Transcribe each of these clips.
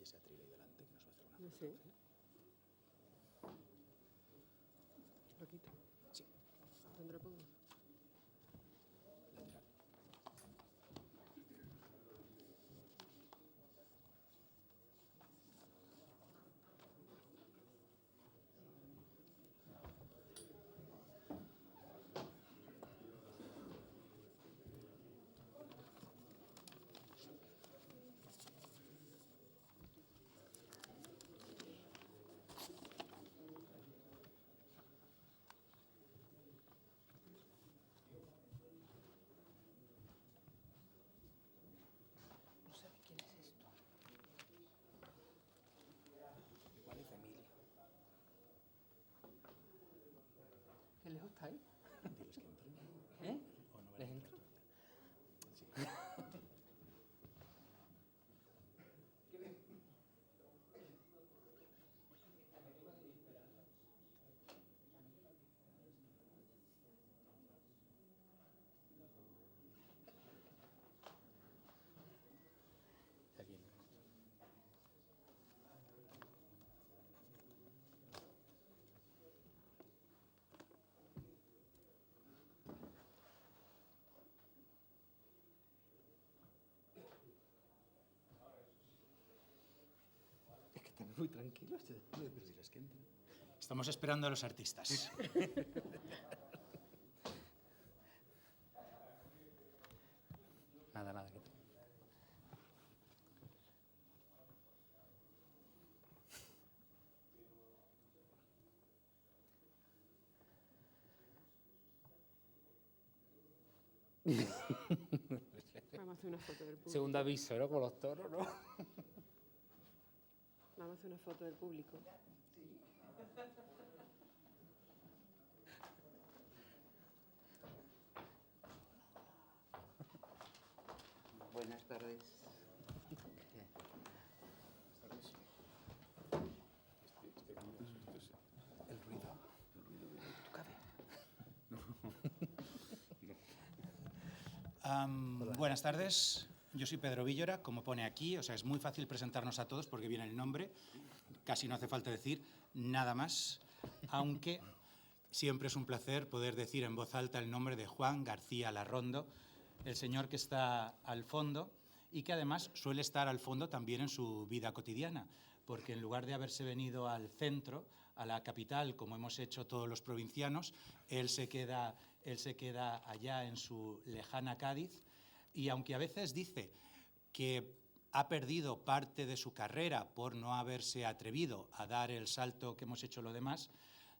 ese atril ahí delante, que nos va a hacer una Sí. fotografía. Lo quito. Sí, ¿Dónde lo pongo? lateral. No sé de quién es esto. Igual es Emilio. ¿Qué lejos está ahí? Diles que entren. ¿Eh? ¿O no van a ¿Les entrar entro? todavía? Sí. Aquí no. Es que están muy tranquilos. Pero diles que entren. Estamos esperando a los artistas. Nada, nada. Que Vamos a hacer una foto del público. Segundo aviso, ¿no? Como los toros, ¿no? Vamos a hacer una foto del público. Buenas tardes. El ruido. ¿Tu cabe? Buenas tardes, yo soy Pedro Villora, como pone aquí, o sea, es muy fácil presentarnos a todos porque viene el nombre, casi no hace falta decir nada más, aunque siempre es un placer poder decir en voz alta el nombre de Juan García Larrondo, el señor que está al fondo y que además suele estar al fondo también en su vida cotidiana, porque en lugar de haberse venido al centro, a la capital, como hemos hecho todos los provincianos, él se queda allá en su lejana Cádiz, y aunque a veces dice que ha perdido parte de su carrera por no haberse atrevido a dar el salto que hemos hecho los demás,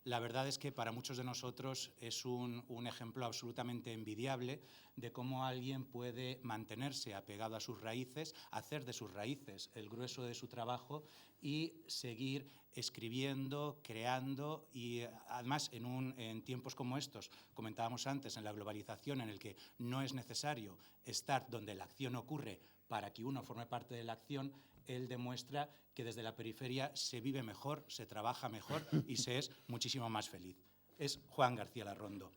la verdad es que para muchos de nosotros es un ejemplo absolutamente envidiable de cómo alguien puede mantenerse apegado a sus raíces, hacer de sus raíces el grueso de su trabajo y seguir escribiendo, creando y además en tiempos como estos, comentábamos antes, en la globalización en el que no es necesario estar donde la acción ocurre para que uno forme parte de la acción, él demuestra que desde la periferia se vive mejor, se trabaja mejor y se es muchísimo más feliz. Es Juan García Larrondo.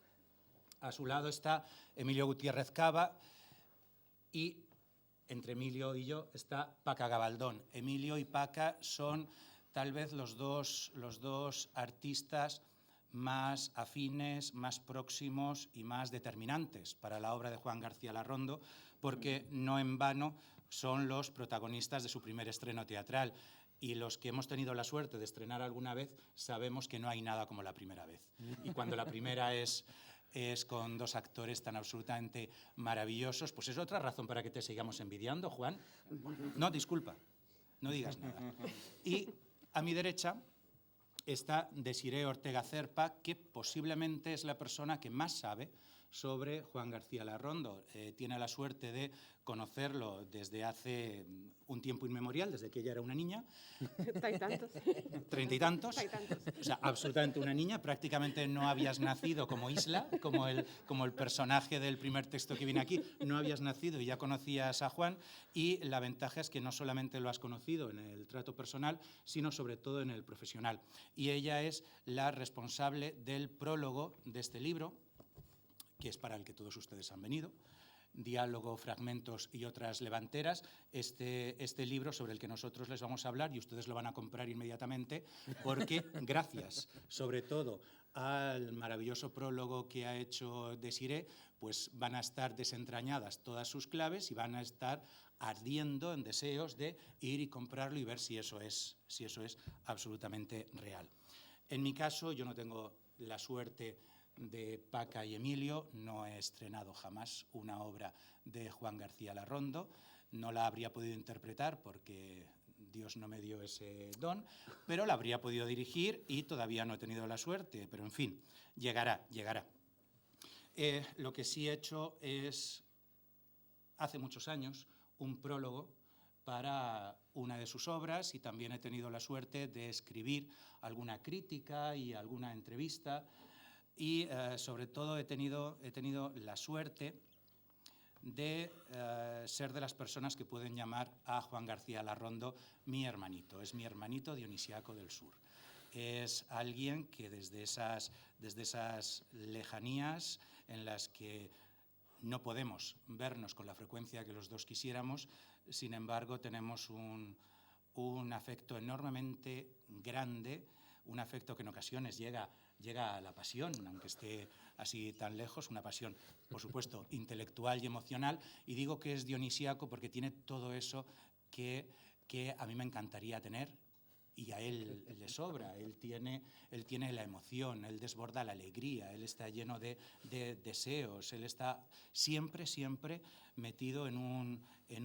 A su lado está Emilio Gutiérrez Cava y entre Emilio y yo está Paca Gabaldón. Emilio y Paca son tal vez los dos artistas más afines, más próximos y más determinantes para la obra de Juan García Larrondo, porque no en vano son los protagonistas de su primer estreno teatral. Y los que hemos tenido la suerte de estrenar alguna vez sabemos que no hay nada como la primera vez. Y cuando la primera es con dos actores tan absolutamente maravillosos, pues es otra razón para que te sigamos envidiando, Juan. No, disculpa, no digas nada. Y a mi derecha está Desiré Ortega Cerpa, que posiblemente es la persona que más sabe sobre Juan García Larrondo. Tiene la suerte de conocerlo desde hace un tiempo inmemorial, desde que ella era una niña. Está y tantos. 30 y tantos. Está y tantos. O sea, absolutamente una niña. Prácticamente no habías nacido como Isla, como el personaje del primer texto que viene aquí. No habías nacido y ya conocías a Juan. Y la ventaja es que no solamente lo has conocido en el trato personal, sino sobre todo en el profesional. Y ella es la responsable del prólogo de este libro, que es para el que todos ustedes han venido. Diálogo, Fragmentos y otras levanteras, este libro sobre el que nosotros les vamos a hablar, y ustedes lo van a comprar inmediatamente, porque gracias, sobre todo, al maravilloso prólogo que ha hecho Desiré, pues van a estar desentrañadas todas sus claves y van a estar ardiendo en deseos de ir y comprarlo y ver si eso es absolutamente real. En mi caso, yo no tengo la suerte de Paca y Emilio, no he estrenado jamás una obra de Juan García Larrondo, no la habría podido interpretar porque Dios no me dio ese don, pero la habría podido dirigir y todavía no he tenido la suerte, pero en fin, llegará. Lo que sí he hecho es, hace muchos años, un prólogo para una de sus obras y también he tenido la suerte de escribir alguna crítica y alguna entrevista y sobre todo he tenido la suerte de ser de las personas que pueden llamar a Juan García Larrondo mi hermanito. Es mi hermanito dionisiaco del sur. Es alguien que desde esas lejanías en las que no podemos vernos con la frecuencia que los dos quisiéramos, sin embargo tenemos un afecto enormemente grande, un afecto que en ocasiones llega a la pasión, aunque esté así tan lejos, una pasión, por supuesto, intelectual y emocional, y digo que es dionisíaco porque tiene todo eso que a mí me encantaría tener, y a él le sobra. Él tiene la emoción, él desborda la alegría, él está lleno de deseos, él está siempre metido en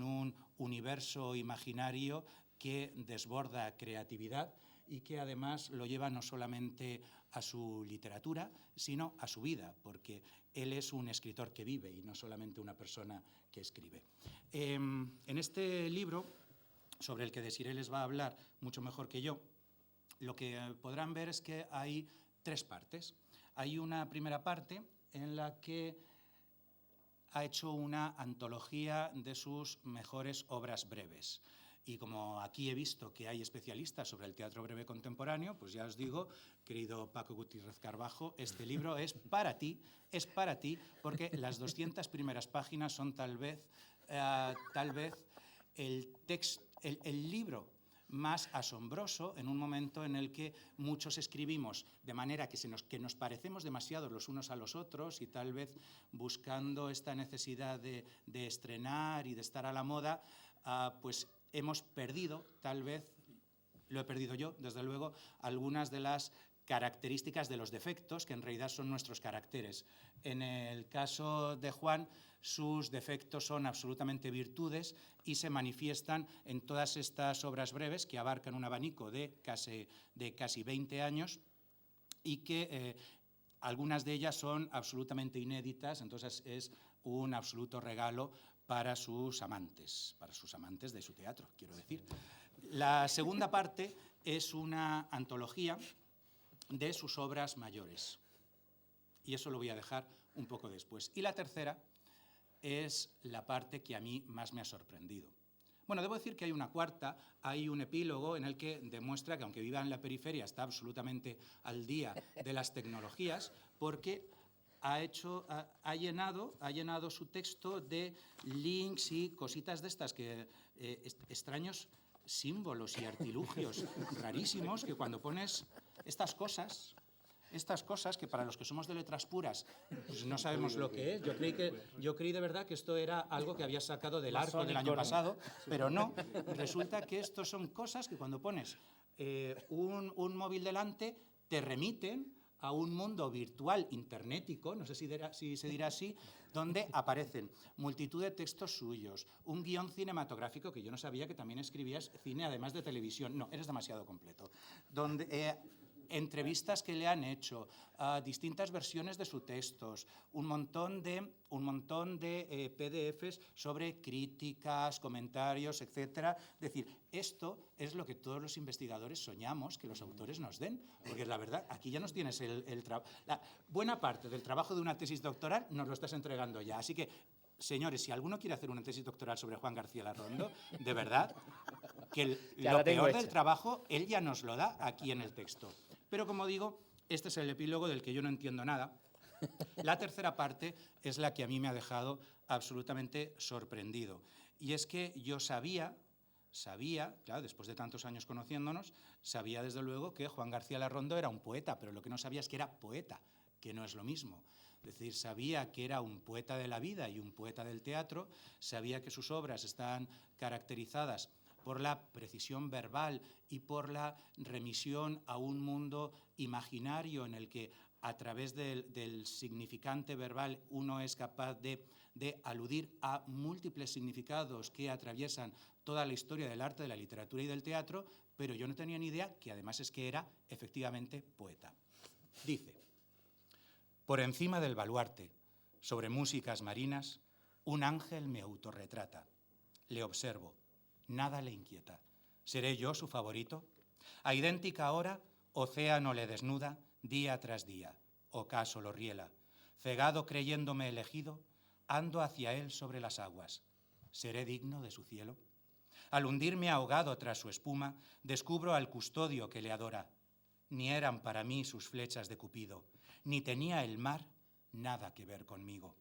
un universo imaginario que desborda creatividad y que además lo lleva no solamente a su literatura, sino a su vida, porque él es un escritor que vive y no solamente una persona que escribe. En este libro, sobre el que Desiré les va a hablar mucho mejor que yo, lo que podrán ver es que hay tres partes. Hay una primera parte en la que ha hecho una antología de sus mejores obras breves. Y como aquí he visto que hay especialistas sobre el teatro breve contemporáneo, pues ya os digo, querido Paco Gutiérrez Carbajo, este libro es para ti, porque las 200 primeras páginas son tal vez el libro más asombroso en un momento en el que muchos escribimos de manera que nos parecemos demasiado los unos a los otros y tal vez buscando esta necesidad de estrenar y de estar a la moda, pues hemos perdido, tal vez, lo he perdido yo, desde luego, algunas de las características de los defectos que en realidad son nuestros caracteres. En el caso de Juan, sus defectos son absolutamente virtudes y se manifiestan en todas estas obras breves que abarcan un abanico de casi 20 años y que algunas de ellas son absolutamente inéditas, entonces es un absoluto regalo para sus amantes de su teatro, quiero decir. La segunda parte es una antología de sus obras mayores, y eso lo voy a dejar un poco después. Y la tercera es la parte que a mí más me ha sorprendido. Bueno, debo decir que hay una cuarta, hay un epílogo en el que demuestra que aunque viva en la periferia está absolutamente al día de las tecnologías, porque ha llenado su texto de links y cositas de estas, extraños símbolos y artilugios rarísimos que cuando pones estas cosas que para los que somos de letras puras pues no sabemos lo que es. Yo creí de verdad que esto era algo que había sacado del arco del año pasado, pero no. Resulta que estos son cosas que cuando pones un móvil delante te remiten a un mundo virtual internetico, no sé si se dirá así, donde aparecen multitud de textos suyos, un guión cinematográfico que yo no sabía que también escribías cine además de televisión. No, eres demasiado completo. Donde entrevistas que le han hecho, distintas versiones de sus textos, un montón de PDFs sobre críticas, comentarios, etc. Es decir, esto es lo que todos los investigadores soñamos que los autores nos den, porque la verdad, aquí ya nos tienes la buena parte del trabajo de una tesis doctoral nos lo estás entregando ya. Así que, señores, si alguno quiere hacer una tesis doctoral sobre Juan García Larrondo, de verdad, que lo peor del trabajo él ya nos lo da aquí en el texto. Pero como digo, este es el epílogo del que yo no entiendo nada La tercera parte es la que a mí me ha dejado absolutamente sorprendido. Y es que yo sabía, claro, después de tantos años conociéndonos, sabía desde luego que Juan García Larrondo era un poeta, pero lo que no sabía es que era poeta, que no es lo mismo. Es decir, sabía que era un poeta de la vida y un poeta del teatro, sabía que sus obras están caracterizadas por la precisión verbal y por la remisión a un mundo imaginario en el que a través del significante verbal uno es capaz de aludir a múltiples significados que atraviesan toda la historia del arte, de la literatura y del teatro, pero yo no tenía ni idea que además es que era efectivamente poeta. Dice: por encima del baluarte, sobre músicas marinas, un ángel me autorretrata. Le observo, nada le inquieta. ¿Seré yo su favorito? A idéntica hora, océano le desnuda día tras día, ocaso lo riela. Cegado creyéndome elegido, ando hacia él sobre las aguas. ¿Seré digno de su cielo? Al hundirme ahogado tras su espuma, descubro al custodio que le adora. Ni eran para mí sus flechas de Cupido, ni tenía el mar nada que ver conmigo.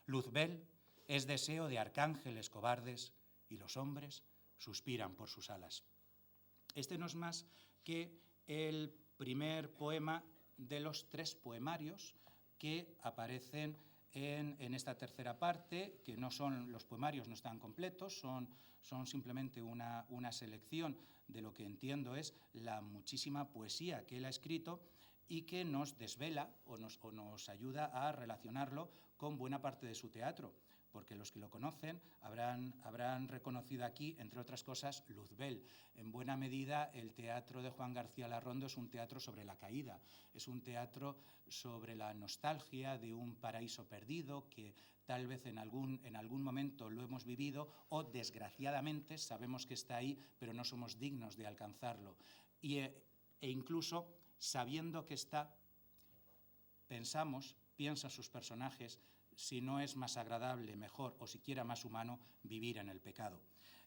Luzbel es deseo de arcángeles cobardes y los hombres suspiran por sus alas. Este no es más que el primer poema de los 3 poemarios que aparecen en esta tercera parte, que no son, los poemarios no están completos, son simplemente una selección de lo que entiendo es la muchísima poesía que él ha escrito y que nos desvela o nos ayuda a relacionarlo con buena parte de su teatro, porque los que lo conocen habrán reconocido aquí, entre otras cosas, Luzbel. En buena medida, el teatro de Juan García Larrondo es un teatro sobre la caída, es un teatro sobre la nostalgia de un paraíso perdido que tal vez en algún momento lo hemos vivido o, desgraciadamente, sabemos que está ahí, pero no somos dignos de alcanzarlo. E incluso, sabiendo que está, piensan sus personajes, si no es más agradable, mejor o siquiera más humano vivir en el pecado.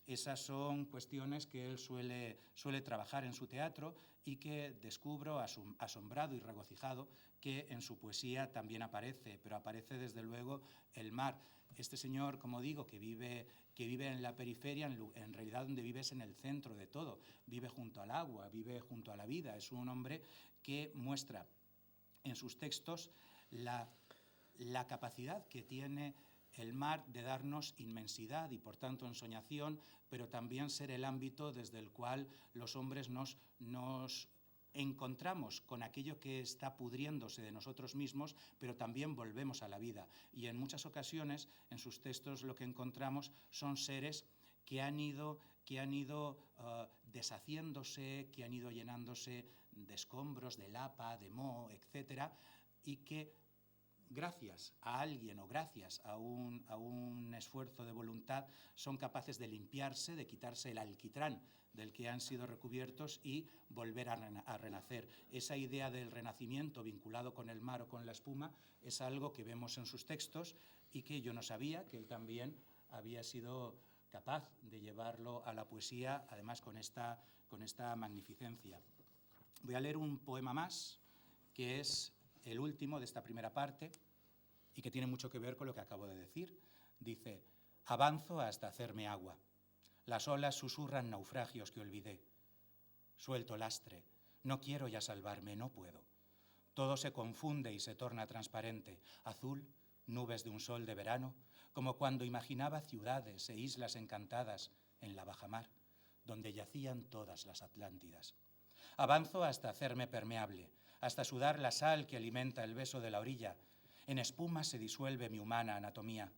Esas son cuestiones que él suele trabajar en su teatro y que descubro asombrado y regocijado que en su poesía también aparece, pero aparece desde luego el mar. Este señor, como digo, que vive en la periferia, en realidad donde vive es en el centro de todo, vive junto al agua, vive junto a la vida, es un hombre que muestra en sus textos la capacidad que tiene el mar de darnos inmensidad y, por tanto, ensoñación, pero también ser el ámbito desde el cual los hombres nos encontramos con aquello que está pudriéndose de nosotros mismos, pero también volvemos a la vida. Y en muchas ocasiones, en sus textos, lo que encontramos son seres que han ido deshaciéndose, que han ido llenándose de escombros, de lapa, de moho, etcétera, y que gracias a alguien o gracias a un esfuerzo de voluntad son capaces de limpiarse, de quitarse el alquitrán del que han sido recubiertos y volver a renacer. Esa idea del renacimiento vinculado con el mar o con la espuma es algo que vemos en sus textos y que yo no sabía, que él también había sido capaz de llevarlo a la poesía, además con esta magnificencia. Voy a leer un poema más, que es el último de esta primera parte y que tiene mucho que ver con lo que acabo de decir. Dice: avanzo hasta hacerme agua. Las olas susurran naufragios que olvidé. Suelto lastre. No quiero ya salvarme, no puedo. Todo se confunde y se torna transparente. Azul, nubes de un sol de verano, como cuando imaginaba ciudades e islas encantadas en la bajamar, donde yacían todas las Atlántidas. Avanzo hasta hacerme permeable, hasta sudar la sal que alimenta el beso de la orilla. En espuma se disuelve mi humana anatomía.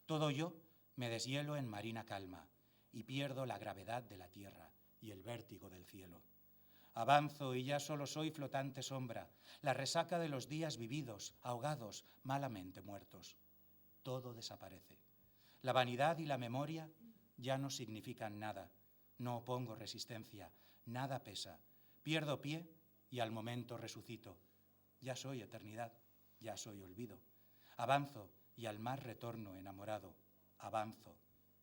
Todo yo me deshielo en marina calma y pierdo la gravedad de la tierra y el vértigo del cielo. Avanzo y ya solo soy flotante sombra, la resaca de los días vividos, ahogados, malamente muertos. Todo desaparece. La vanidad y la memoria ya no significan nada. No opongo resistencia, nada pesa. Pierdo pie y al momento resucito. Ya soy eternidad, ya soy olvido. Avanzo y al mar retorno enamorado. Avanzo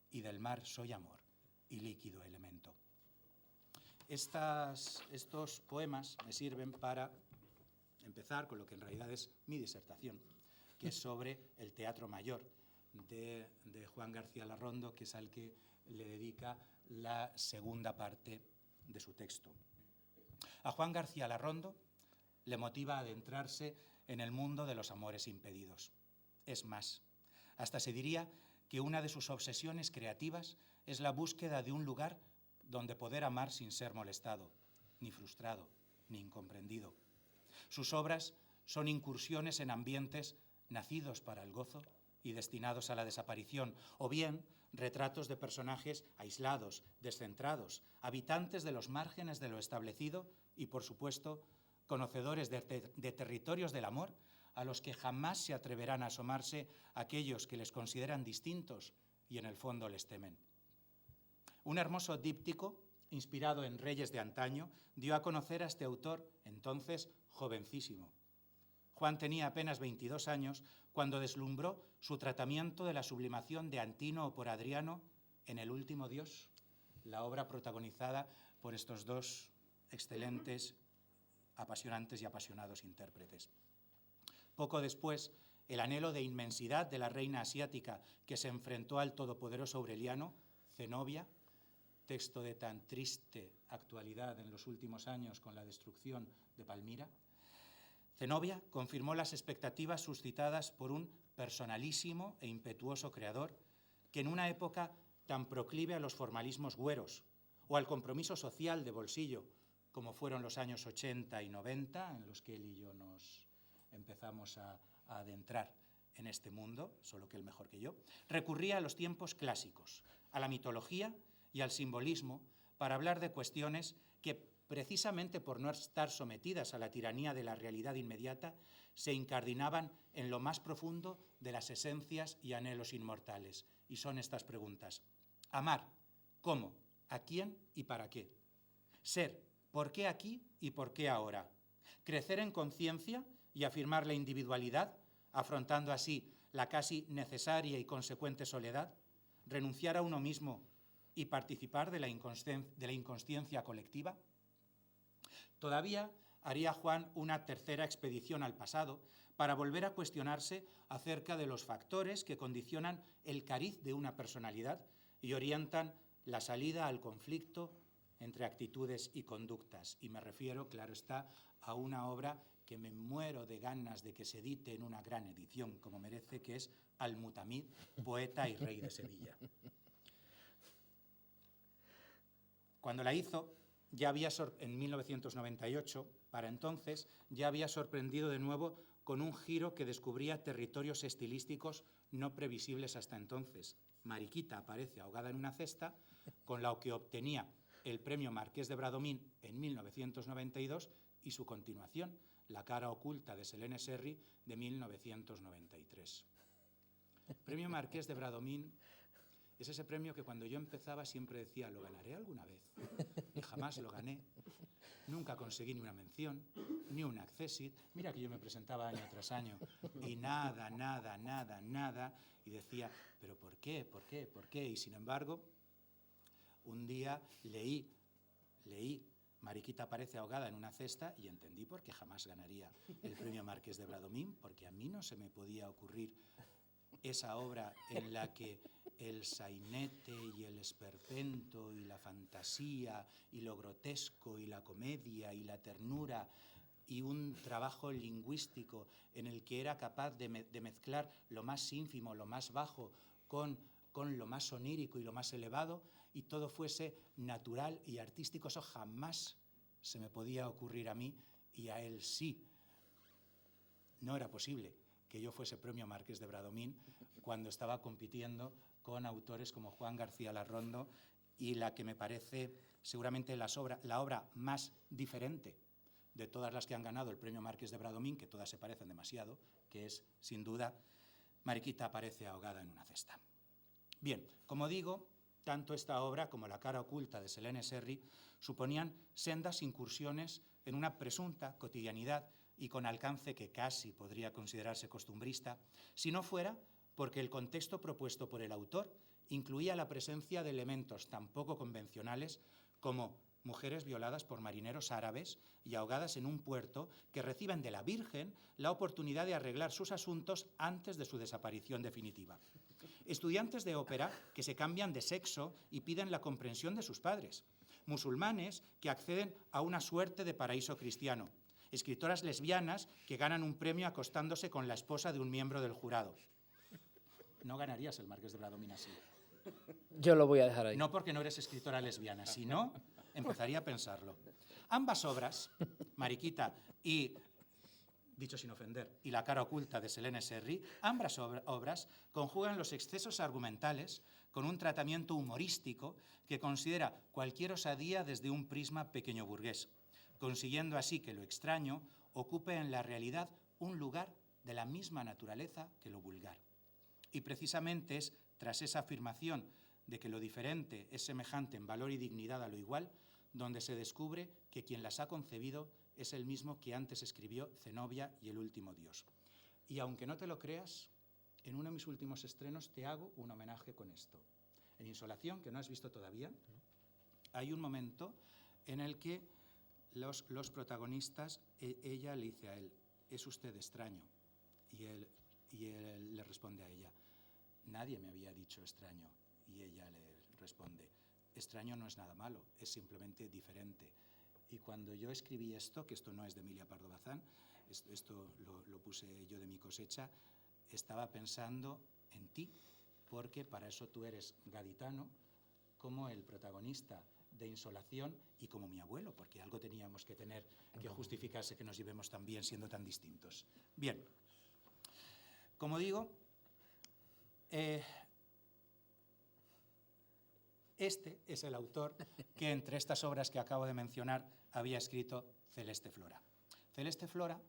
y del mar soy amor y líquido elemento. Estos poemas me sirven para empezar con lo que en realidad es mi disertación. que es sobre el Teatro Mayor de Juan García Larrondo, que es al que le dedica la segunda parte de su texto. A Juan García Larrondo le motiva a adentrarse en el mundo de los amores impedidos. Es más, hasta se diría que una de sus obsesiones creativas es la búsqueda de un lugar donde poder amar sin ser molestado, ni frustrado, ni incomprendido. Sus obras son incursiones en ambientes nacidos para el gozo y destinados a la desaparición, o bien retratos de personajes aislados, descentrados, habitantes de los márgenes de lo establecido y, por supuesto, conocedores de territorios del amor a los que jamás se atreverán a asomarse aquellos que les consideran distintos y en el fondo les temen. Un hermoso díptico, inspirado en reyes de antaño, dio a conocer a este autor, entonces jovencísimo. Juan tenía apenas 22 años cuando deslumbró su tratamiento de la sublimación de Antínoo por Adriano en El último Dios, la obra protagonizada por estos dos excelentes, apasionantes y apasionados intérpretes. Poco después, el anhelo de inmensidad de la reina asiática que se enfrentó al todopoderoso Aureliano, Zenobia, texto de tan triste actualidad en los últimos años con la destrucción de Palmira, Zenobia confirmó las expectativas suscitadas por un personalísimo e impetuoso creador que en una época tan proclive a los formalismos güeros o al compromiso social de bolsillo, como fueron los años 80 y 90, en los que él y yo nos empezamos a adentrar en este mundo, solo que él mejor que yo, recurría a los tiempos clásicos, a la mitología y al simbolismo para hablar de cuestiones que, precisamente por no estar sometidas a la tiranía de la realidad inmediata, se incardinaban en lo más profundo de las esencias y anhelos inmortales. Y son estas preguntas: amar, ¿cómo? ¿A quién y para qué? Ser, ¿por qué aquí y por qué ahora? Crecer en conciencia y afirmar la individualidad, afrontando así la casi necesaria y consecuente soledad, renunciar a uno mismo y participar de la inconsciencia colectiva. Todavía haría Juan una tercera expedición al pasado para volver a cuestionarse acerca de los factores que condicionan el cariz de una personalidad y orientan la salida al conflicto entre actitudes y conductas. Y me refiero, claro está, a una obra que me muero de ganas de que se edite en una gran edición, como merece, que es Al-Mutamid, poeta y rey de Sevilla. Cuando la hizo, en 1998, para entonces, ya había sorprendido de nuevo con un giro que descubría territorios estilísticos no previsibles hasta entonces. Mariquita aparece ahogada en una cesta, con la que obtenía el premio Marqués de Bradomín en 1992 y su continuación, La cara oculta de Selene Serry, de 1993. Premio Marqués de Bradomín es ese premio que cuando yo empezaba siempre decía, lo ganaré alguna vez, y jamás lo gané. Nunca conseguí ni una mención, ni un accessit. Mira que yo me presentaba año tras año y nada, nada, nada, nada. Y decía, ¿pero por qué? ¿Por qué? ¿Por qué? Y sin embargo, un día leí Mariquita aparece ahogada en una cesta y entendí por qué jamás ganaría el premio Marqués de Bradomín, porque a mí no se me podía ocurrir esa obra en la que el sainete y el esperpento y la fantasía y lo grotesco y la comedia y la ternura y un trabajo lingüístico en el que era capaz de mezclar lo más ínfimo, lo más bajo con lo más onírico y lo más elevado, y todo fuese natural y artístico. Eso jamás se me podía ocurrir a mí, y a él sí. No era posible que yo fuese premio Marqués de Bradomín cuando estaba compitiendo con autores como Juan García Larrondo y la que me parece seguramente la obra más diferente de todas las que han ganado el premio Marqués de Bradomín, que todas se parecen demasiado, que es, sin duda, Mariquita aparece ahogada en una cesta. Bien, como digo, tanto esta obra como La cara oculta de Selene Serry suponían sendas incursiones en una presunta cotidianidad y con alcance que casi podría considerarse costumbrista, si no fuera porque el contexto propuesto por el autor incluía la presencia de elementos tan poco convencionales como mujeres violadas por marineros árabes y ahogadas en un puerto que reciben de la Virgen la oportunidad de arreglar sus asuntos antes de su desaparición definitiva. Estudiantes de ópera que se cambian de sexo y piden la comprensión de sus padres. Musulmanes que acceden a una suerte de paraíso cristiano. Escritoras lesbianas que ganan un premio acostándose con la esposa de un miembro del jurado. No ganarías el Marqués de Bradomín así. Yo lo voy a dejar ahí. No porque no eres escritora lesbiana, sino empezaría a pensarlo. Ambas obras, Mariquita y, dicho sin ofender, y La cara oculta de Selene Serry, ambas obras conjugan los excesos argumentales con un tratamiento humorístico que considera cualquier osadía desde un prisma pequeño burgués, consiguiendo así que lo extraño ocupe en la realidad un lugar de la misma naturaleza que lo vulgar. Y precisamente es tras esa afirmación de que lo diferente es semejante en valor y dignidad a lo igual, donde se descubre que quien las ha concebido es el mismo que antes escribió Zenobia y El último Dios. Y aunque no te lo creas, en uno de mis últimos estrenos te hago un homenaje con esto. En Insolación, que no has visto todavía, hay un momento en el que los protagonistas, ella le dice a él, es usted extraño, y él le responde a ella, nadie me había dicho extraño, y ella le responde, extraño no es nada malo, es simplemente diferente. Y cuando yo escribí esto, que esto no es de Emilia Pardo Bazán, esto lo puse yo de mi cosecha, estaba pensando en ti, porque para eso tú eres gaditano, como el protagonista de Insolación y como mi abuelo, porque algo teníamos que tener que justificarse que nos llevemos tan bien siendo tan distintos. Bien, como digo, este es el autor que entre estas obras que acabo de mencionar había escrito Celeste Flora. Celeste Flora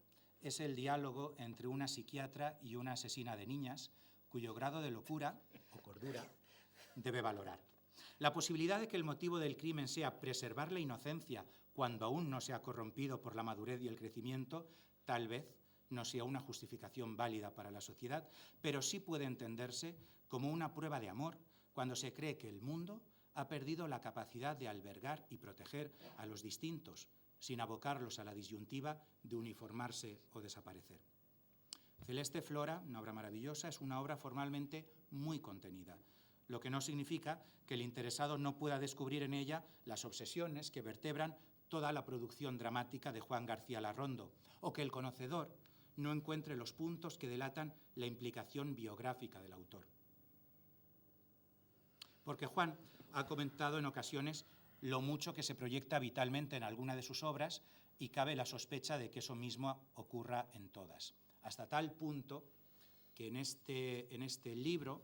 es el diálogo entre una psiquiatra y una asesina de niñas cuyo grado de locura o cordura debe valorar. La posibilidad de que el motivo del crimen sea preservar la inocencia cuando aún no se ha corrompido por la madurez y el crecimiento, tal vez no sea una justificación válida para la sociedad, pero sí puede entenderse como una prueba de amor cuando se cree que el mundo ha perdido la capacidad de albergar y proteger a los distintos, sin abocarlos a la disyuntiva de uniformarse o desaparecer. Celeste Flora, una obra maravillosa, es una obra formalmente muy contenida, lo que no significa que el interesado no pueda descubrir en ella las obsesiones que vertebran toda la producción dramática de Juan García Larrondo, o que el conocedor no encuentre los puntos que delatan la implicación biográfica del autor. Porque Juan ha comentado en ocasiones lo mucho que se proyecta vitalmente en alguna de sus obras y cabe la sospecha de que eso mismo ocurra en todas. Hasta tal punto que en este libro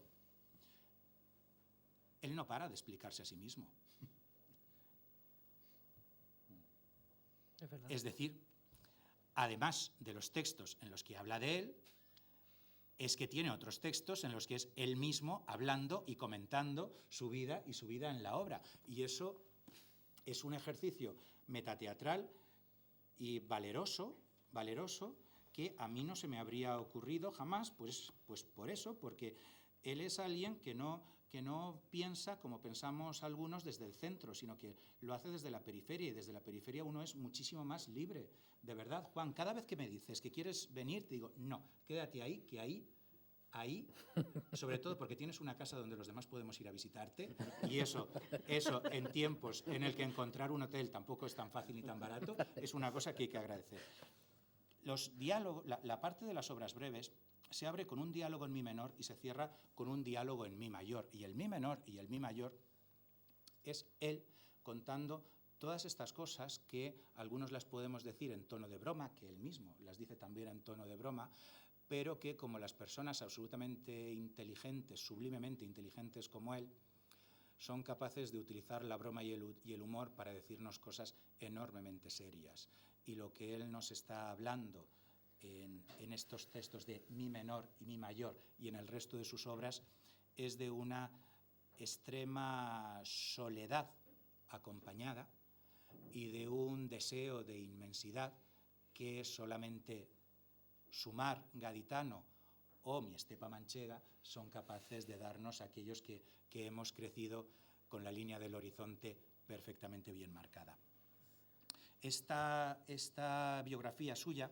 él no para de explicarse a sí mismo. Es decir, además de los textos en los que habla de él, es que tiene otros textos en los que es él mismo hablando y comentando su vida y su vida en la obra. Y eso es un ejercicio metateatral y valeroso que a mí no se me habría ocurrido jamás, pues por eso, porque él es alguien que no piensa como pensamos algunos desde el centro, sino que lo hace desde la periferia, y desde la periferia uno es muchísimo más libre. De verdad, Juan, cada vez que me dices que quieres venir, te digo, no, quédate ahí, que ahí, sobre todo porque tienes una casa donde los demás podemos ir a visitarte, y eso en tiempos en el que encontrar un hotel tampoco es tan fácil ni tan barato, es una cosa que hay que agradecer. Los diálogos, la parte de las obras breves se abre con un diálogo en mi menor y se cierra con un diálogo en mi mayor. Y el mi menor y el mi mayor es él contando todas estas cosas que algunos las podemos decir en tono de broma, que él mismo las dice también en tono de broma, pero que como las personas absolutamente inteligentes, sublimemente inteligentes como él, son capaces de utilizar la broma y el humor para decirnos cosas enormemente serias. Y lo que él nos está hablando en estos textos de mi menor y mi mayor y en el resto de sus obras es de una extrema soledad acompañada y de un deseo de inmensidad que solamente su mar gaditano o mi estepa manchega son capaces de darnos aquellos que hemos crecido con la línea del horizonte perfectamente bien marcada. Esta biografía suya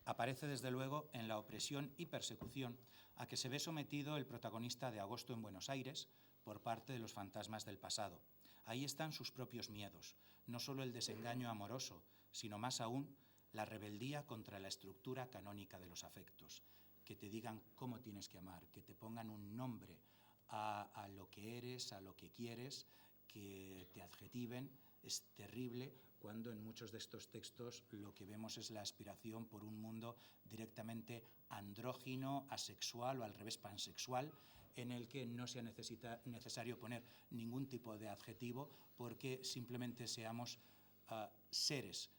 aparece desde luego en la opresión y persecución a que se ve sometido el protagonista de Agosto en Buenos Aires por parte de los fantasmas del pasado. Ahí están sus propios miedos, no solo el desengaño amoroso, sino más aún la rebeldía contra la estructura canónica de los afectos, que te digan cómo tienes que amar, que te pongan un nombre a lo que eres, a lo que quieres, que te adjetiven. Es terrible cuando en muchos de estos textos lo que vemos es la aspiración por un mundo directamente andrógino, asexual o al revés pansexual, en el que no sea necesario poner ningún tipo de adjetivo porque simplemente seamos seres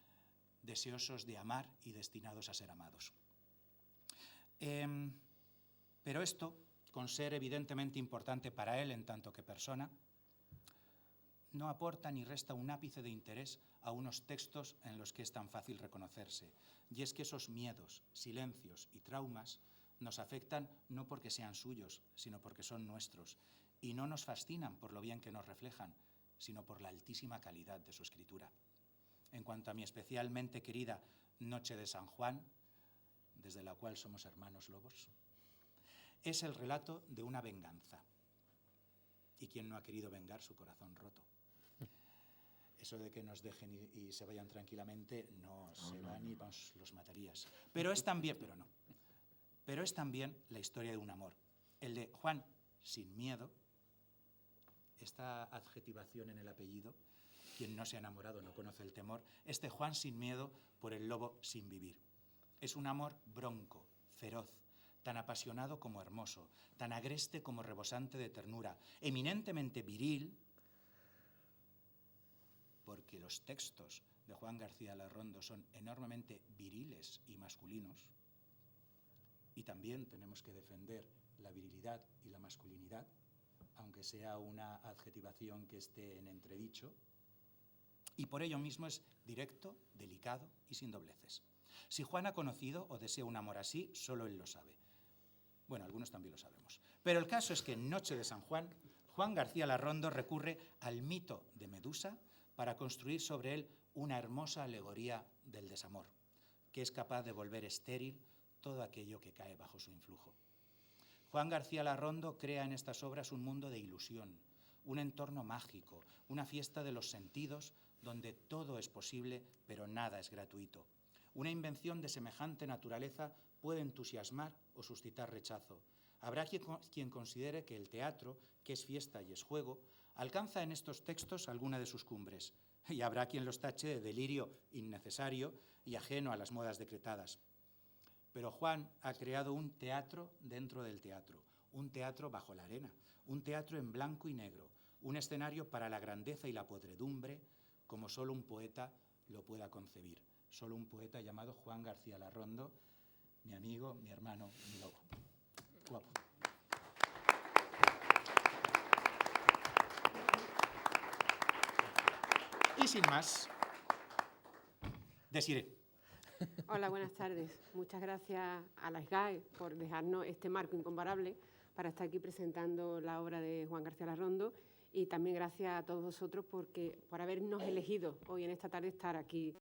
deseosos de amar y destinados a ser amados. Pero esto, con ser evidentemente importante para él en tanto que persona, no aporta ni resta un ápice de interés a unos textos en los que es tan fácil reconocerse. Y es que esos miedos, silencios y traumas nos afectan no porque sean suyos, sino porque son nuestros. Y no nos fascinan por lo bien que nos reflejan, sino por la altísima calidad de su escritura. En cuanto a mi especialmente querida Noche de San Juan, desde la cual somos hermanos lobos, es el relato de una venganza. ¿Y quién no ha querido vengar su corazón roto? Eso de que nos dejen y se vayan tranquilamente, no, se van y los matarías. Pero es también la historia de un amor. El de Juan sin miedo, esta adjetivación en el apellido, quien no se ha enamorado no conoce el temor, este Juan sin miedo por el lobo sin vivir. Es un amor bronco, feroz, tan apasionado como hermoso, tan agreste como rebosante de ternura, eminentemente viril, porque los textos de Juan García Larrondo son enormemente viriles y masculinos, y también tenemos que defender la virilidad y la masculinidad, aunque sea una adjetivación que esté en entredicho, y por ello mismo es directo, delicado y sin dobleces. Si Juan ha conocido o desea un amor así, solo él lo sabe. Bueno, algunos también lo sabemos. Pero el caso es que en Noche de San Juan, Juan García Larrondo recurre al mito de Medusa para construir sobre él una hermosa alegoría del desamor, que es capaz de volver estéril todo aquello que cae bajo su influjo. Juan García Larrondo crea en estas obras un mundo de ilusión, un entorno mágico, una fiesta de los sentidos donde todo es posible, pero nada es gratuito. Una invención de semejante naturaleza puede entusiasmar o suscitar rechazo. Habrá quien considere que el teatro, que es fiesta y es juego, alcanza en estos textos alguna de sus cumbres, y habrá quien los tache de delirio innecesario y ajeno a las modas decretadas. Pero Juan ha creado un teatro dentro del teatro, un teatro bajo la arena, un teatro en blanco y negro, un escenario para la grandeza y la podredumbre, como solo un poeta lo pueda concebir. Solo un poeta llamado Juan García Larrondo, mi amigo, mi hermano, mi lobo. Guapo. Y sin más, Desiré. Hola, buenas tardes. Muchas gracias a la SGAE por dejarnos este marco incomparable para estar aquí presentando la obra de Juan García Larrondo, y también gracias a todos vosotros por habernos elegido hoy en esta tarde estar aquí